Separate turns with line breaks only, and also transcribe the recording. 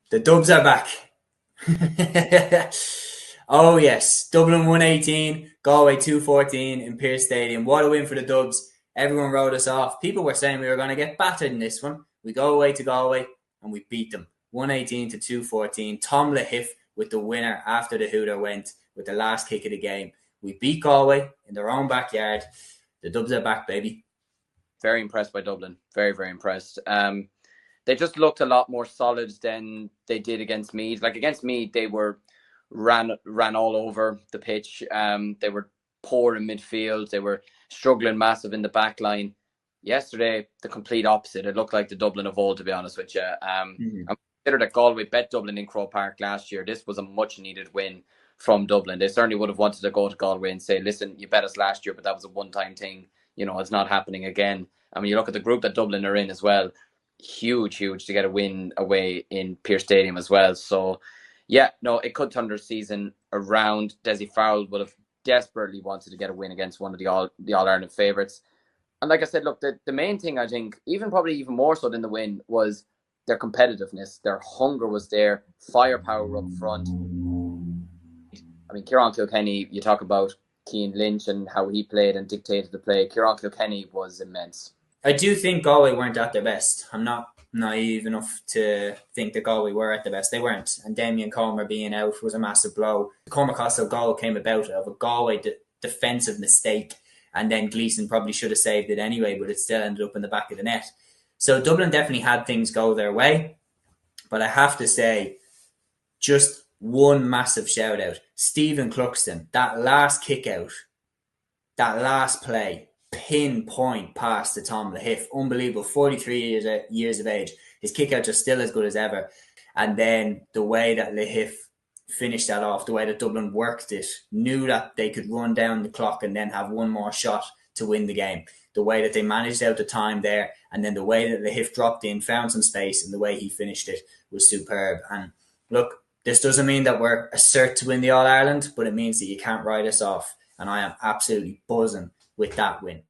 The Dubs are back. Oh yes, Dublin 118, Galway 214 in Pearse Stadium. What a win for the Dubs. Everyone wrote us off. People were saying we were going to get battered in this one. We go away to Galway and we beat them 118 to 214. Tom Lahiff with the winner after the hooter went with the last kick of the game. We beat Galway in their own backyard. The Dubs are back, baby.
Very impressed by Dublin. Very, very impressed. They just looked a lot more solid than they did against Meath. Like against Meath, they were ran all over the pitch. They were poor in midfield. They were struggling massive in the back line. Yesterday, the complete opposite. It looked like the Dublin of old, to be honest with you. I consider that Galway bet Dublin in Croke Park last year. This was a much needed win from Dublin. They certainly would have wanted to go to Galway and say, listen, you bet us last year, but that was a one-time thing. You know, it's not happening again. And when you look at the group that Dublin are in as well, huge to get a win away in Pearse Stadium as well. So, yeah, no, it could turn their season around. Dessie Farrell would have desperately wanted to get a win against one of the All-Ireland favourites. And like I said, look, the main thing I think, probably even more so than the win, was their competitiveness. Their hunger was there, firepower up front. I mean, Kieran Kilkenny, you talk about Cian Lynch and how he played and dictated the play. Kieran Kilkenny was immense.
I do think Galway weren't at their best. I'm not naive enough to think that Galway were at their best. They weren't. And Damien Comer being out was a massive blow. The Cormac Costello goal came about of a Galway defensive mistake. And then Gleeson probably should have saved it anyway, but it still ended up in the back of the net. So Dublin definitely had things go their way. But I have to say, just one massive shout out. Stephen Cluxton, that last kick out, that last play, pinpoint pass to Tom Lahiff. Unbelievable. 43 years of age. His kick outs are still as good as ever. And then the way that Lahiff finished that off, the way that Dublin worked it, knew that they could run down the clock and then have one more shot to win the game. The way that they managed out the time there, and then the way that Lahiff dropped in, found some space, and the way he finished it was superb. And look, this doesn't mean that we're a cert to win the All-Ireland, but it means that you can't write us off. And I am absolutely buzzing with that win.